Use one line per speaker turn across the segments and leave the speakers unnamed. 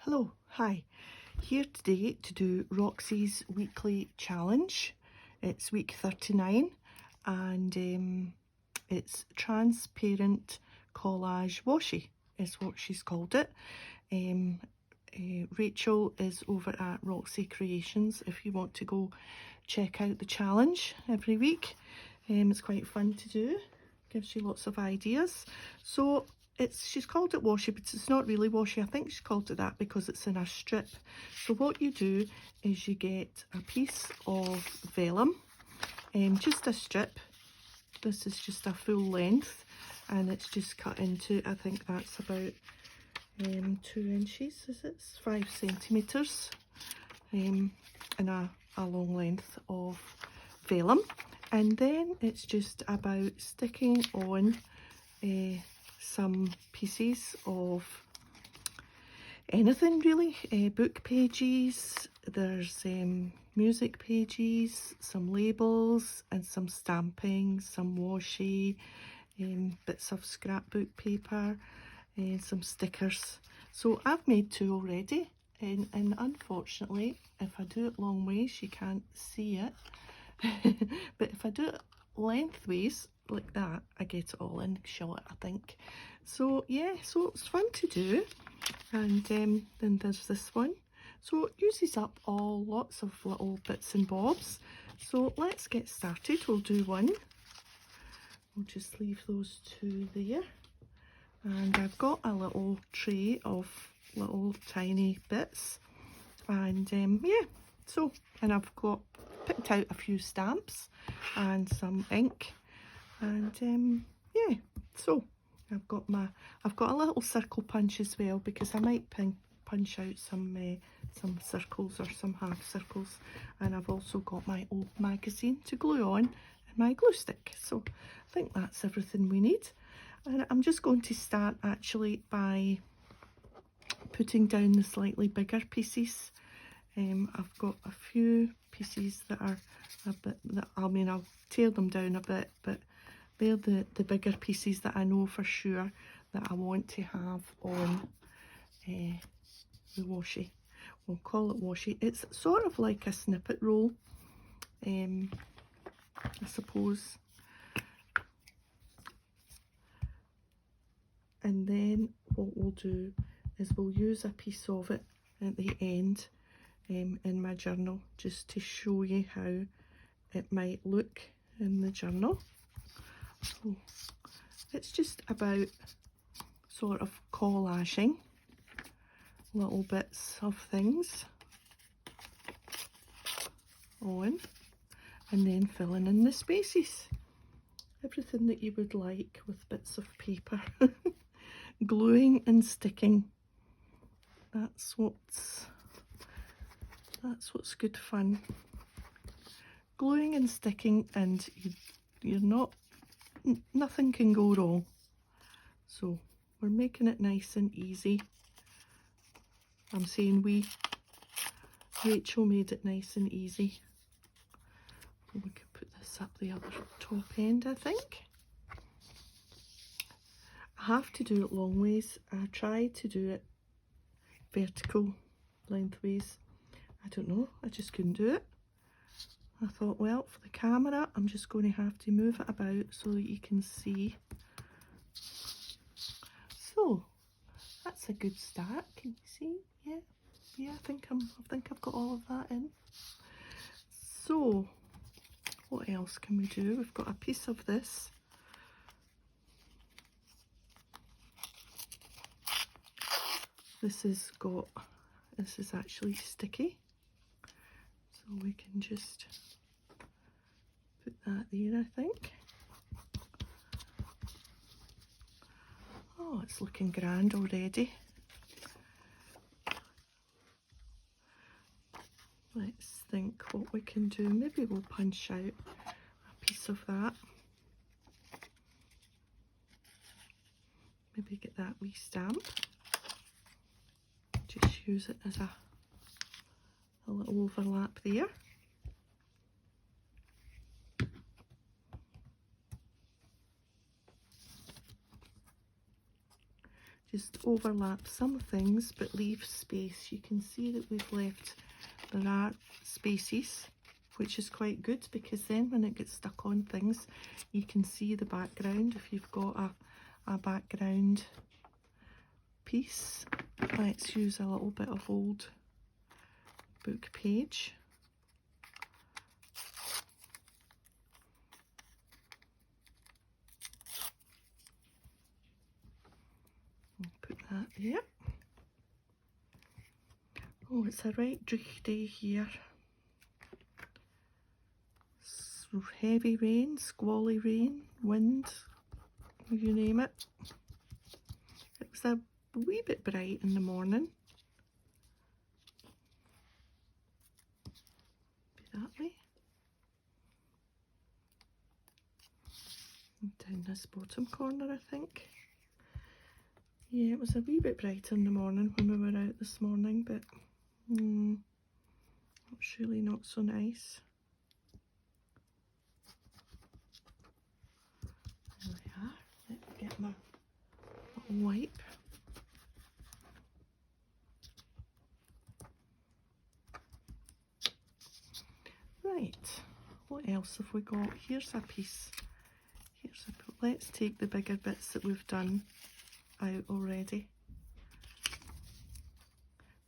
Hello, hi. Here today to do Roxy's weekly challenge. It's week 39 and it's transparent collage washi is what she's called it. Rachel is over at Roxy Creations if you want to go check out the challenge every week. It's quite fun to do, gives you lots of ideas. So she's called it washi, but it's not really washi. I think she called it that because it's in a strip. So what you do is you get a piece of vellum, just a strip. This is just a full length and it's just cut into, I think that's about 2 inches, is it? 5 centimetres, and a long length of vellum. And then it's just about sticking on some pieces of anything really, book pages, there's music pages, some labels and some stamping, some washi, bits of scrapbook paper and some stickers. So I've made 2 already, and unfortunately if I do it long ways you can't see it but if I do it lengthways like that I get it all in shot, I think. So yeah, so it's fun to do. And then there's this one, so it uses up lots of little bits and bobs. So let's get started. We'll do one, we'll just leave those 2 there, and I've got a little tray of little tiny bits, and yeah, so, and I've picked out a few stamps and some ink, and yeah, so I've got a little circle punch as well, because I might punch out some circles or some half circles, and I've also got my old magazine to glue on and my glue stick. So I think that's everything we need, and I'm just going to start actually by putting down the slightly bigger pieces. I've got a few pieces that are a bit, I'll tear them down a bit, but they're the bigger pieces that I know for sure that I want to have on the washi. We'll call it washi. It's sort of like a snippet roll, I suppose. And then what we'll do is we'll use a piece of it at the end in my journal, just to show you how it might look in the journal. So it's just about sort of collaging little bits of things on, and then filling in the spaces. Everything that you would like with bits of paper. Gluing and sticking. That's what's good fun. Gluing and sticking, and nothing can go wrong. So we're making it nice and easy. I'm saying Rachel made it nice and easy. We can put this up the other top end, I think. I have to do it long ways. I tried to do it vertical lengthways. I don't know, I just couldn't do it. I thought, well, for the camera I'm just going to have to move it about so that you can see. So that's a good start. Can you see? Yeah, I think I've got all of that in. So what else can we do? We've got a piece of this. This is actually sticky, so we can just put that there, I think. Oh, it's looking grand already. Let's think what we can do. Maybe we'll punch out a piece of that. Maybe get that wee stamp. Just use it as a little overlap there. Just overlap some things but leave space. You can see that we've left, there are spaces, which is quite good, because then when it gets stuck on things you can see the background if you've got a background piece. Let's use a little bit of old book page. Put that there. Oh, it's a right dreich day here. Heavy rain, squally rain, wind, you name it. It was a wee bit bright in the morning. Be that way. And down this bottom corner, I think. Yeah, it was a wee bit bright in the morning when we were out this morning, but it's really not so nice. There we are. Let me get my little wipe. Right, what else have we got? Here's a piece. Let's take the bigger bits that we've done out already.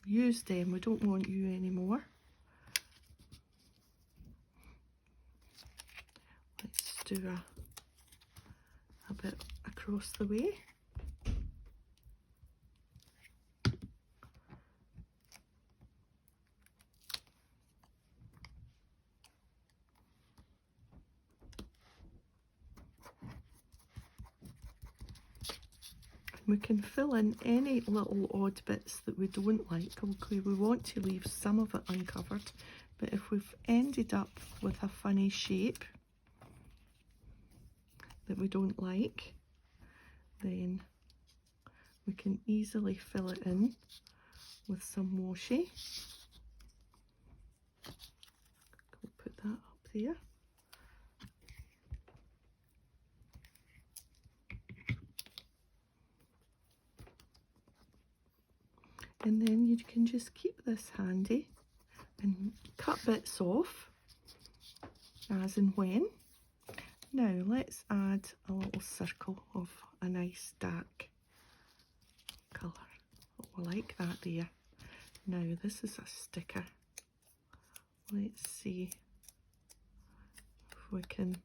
Use them, we don't want you anymore. Let's do a bit across the way. We can fill in any little odd bits that we don't like. Okay, we want to leave some of it uncovered, but if we've ended up with a funny shape that we don't like, then we can easily fill it in with some washi. We'll put that up there. And then you can just keep this handy and cut bits off as and when. Now let's add a little circle of a nice dark colour. Oh, I like that there. Now this is a sticker. Let's see if we can,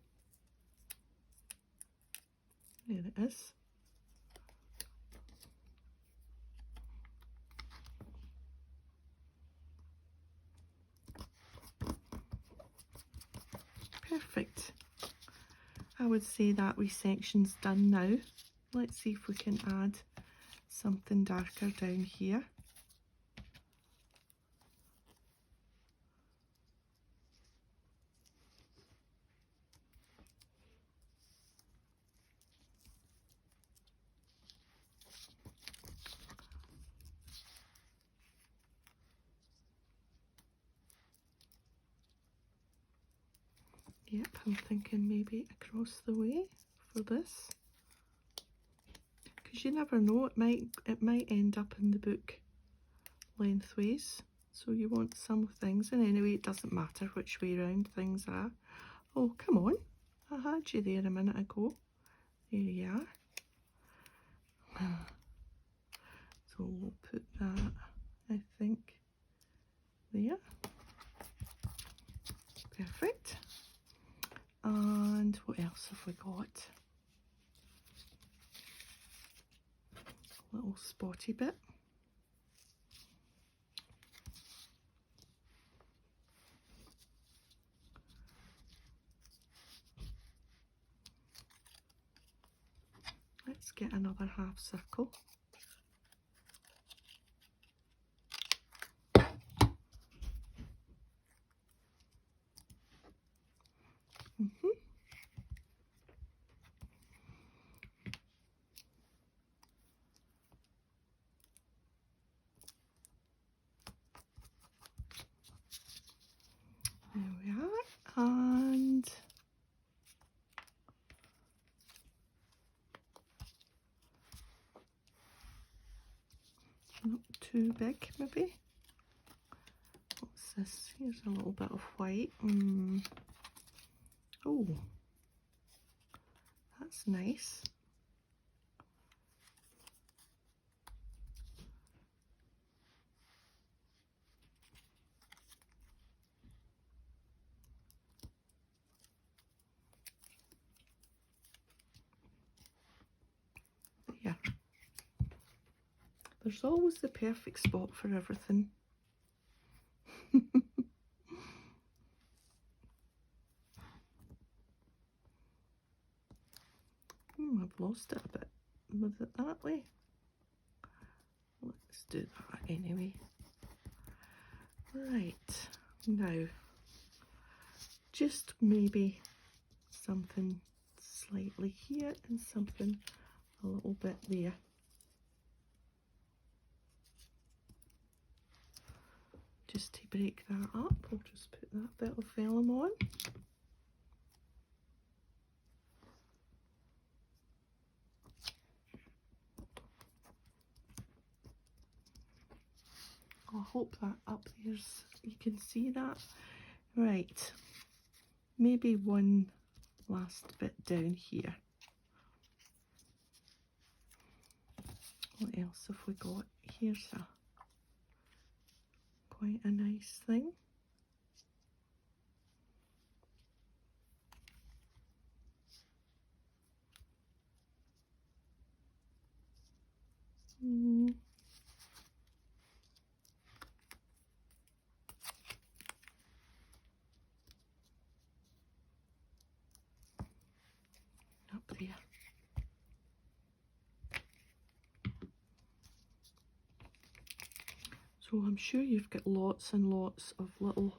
there it is. Perfect. I would say that wee section's done now. Let's see if we can add something darker down here. Yep, I'm thinking maybe across the way for this, because you never know, it might end up in the book lengthways, so you want some things, and anyway it doesn't matter which way round things are. Oh, come on, I had you there a minute ago. There you are. So we'll put that, I think, there. Perfect. And what else have we got? A little spotty bit. Let's get another half circle. There we are, and too big maybe. What's this? Here's a little bit of white. Oh, that's nice. Yeah. There's always the perfect spot for everything. I've lost it a bit with it that way. Let's do that anyway. Right, now just maybe something slightly here and something a little bit there. Just to break that up, I'll just put that bit of vellum on. I hope that up there's, you can see that. Right, maybe one last bit down here. What else have we got? Here's a quite a nice thing. Up there. So I'm sure you've got lots and lots of little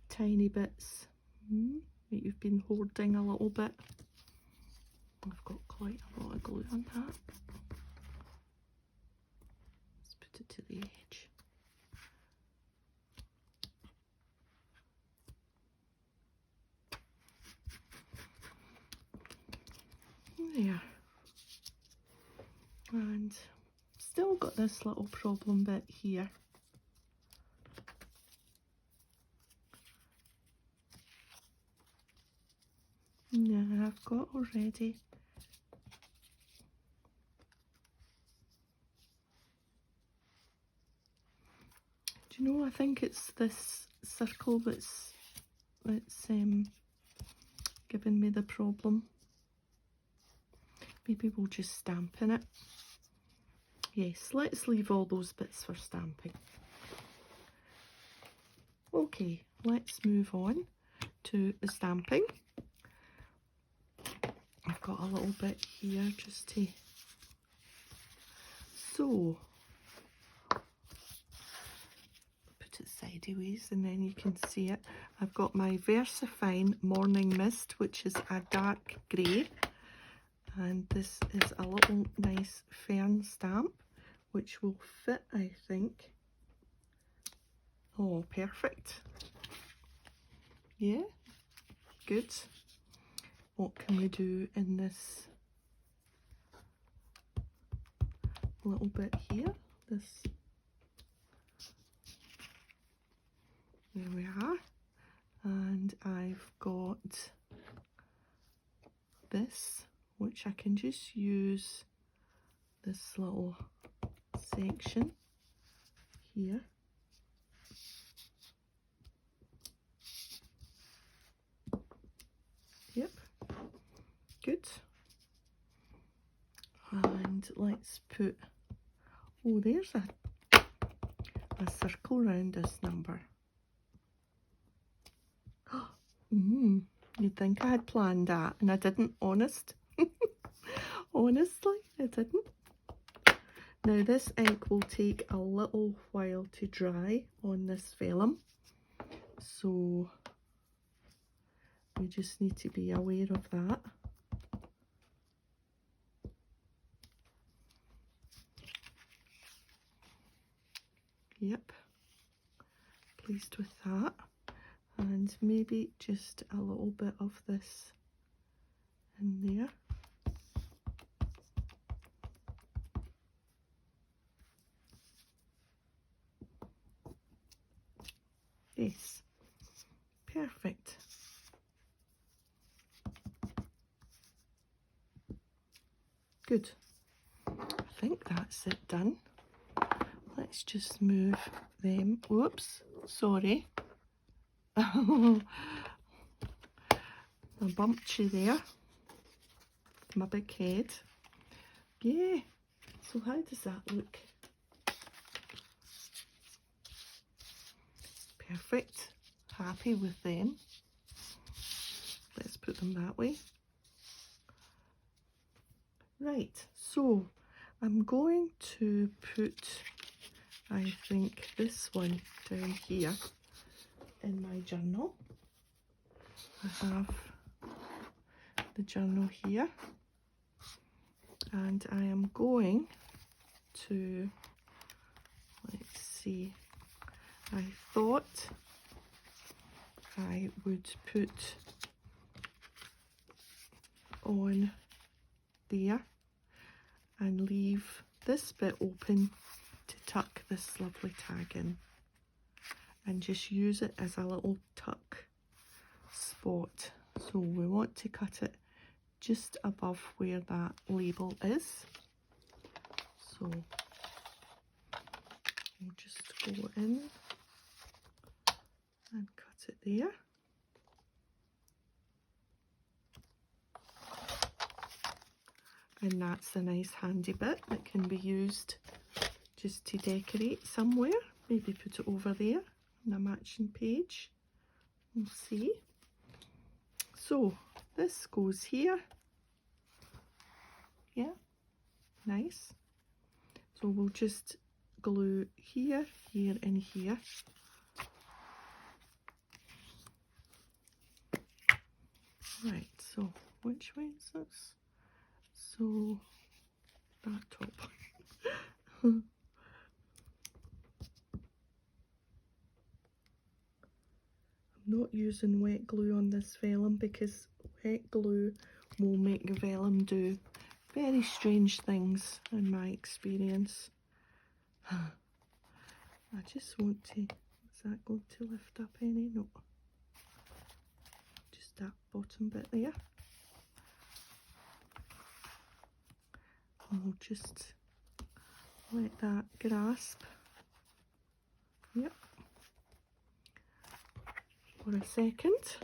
tiny bits that you've been hoarding a little bit. I've got quite a lot of glue on that. Let's put it to the edge. There. And still got this little problem bit here. Yeah, I've got already. Do you know, I think it's this circle that's giving me the problem. Maybe we'll just stamp in it. Yes, let's leave all those bits for stamping. Okay, let's move on to the stamping. I've got a little bit here just to... So, put it sideways and then you can see it. I've got my VersaFine Morning Mist, which is a dark grey. And this is a little nice fern stamp, which will fit, I think. Oh, perfect. Yeah, good. What can we do in this little bit here? This. There we are. And I've got this, which I can just use this little section here. Yep, good. And let's put, oh, there's a circle round this number. You'd think I had planned that, and I didn't, honestly, I didn't. Now this ink will take a little while to dry on this vellum, so we just need to be aware of that. Yep, pleased with that. And maybe just a little bit of this in there. face. Perfect. Good. I think that's it done. Let's just move them. Whoops, sorry. I bumped you there. My big head. Yeah. So how does that look? Perfect. Happy with them. Let's put them that way. Right, so I'm going to put, I think, this one down here in my journal. I have the journal here, and I am going to, let's see, I thought I would put on there and leave this bit open to tuck this lovely tag in, and just use it as a little tuck spot. So we want to cut it just above where that label is. So we'll just go in and cut it there. And that's a nice handy bit that can be used just to decorate somewhere. Maybe put it over there on a matching page. We'll see. So this goes here. Yeah, nice. So we'll just glue here, here and here. Right, so which way is this? So that top. I'm not using wet glue on this vellum because wet glue will make the vellum do very strange things in my experience. I just want to, is that going to lift up any? No. Just that bottom bit there. And we'll just let that grasp. Yep. For a second.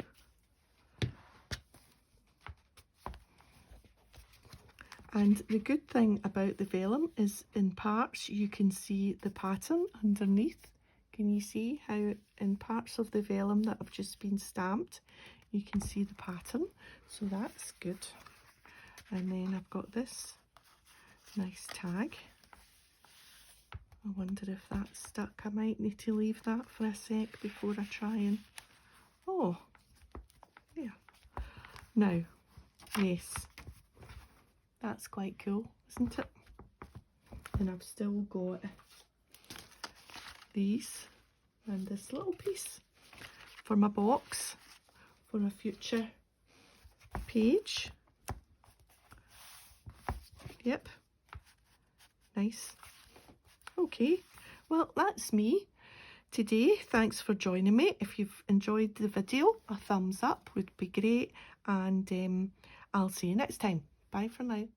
And the good thing about the vellum is in parts you can see the pattern underneath. Can you see how in parts of the vellum that have just been stamped you can see the pattern? So that's good. And then I've got this nice tag. I wonder if that's stuck. I might need to leave that for a sec before I try and... Oh, there. Now, yes, that's quite cool, isn't it? And I've still got these and this little piece for my box for a future page. Yep. Nice. Okay, well that's me today. Thanks for joining me. If you've enjoyed the video, a thumbs up would be great, and I'll see you next time. Bye for now.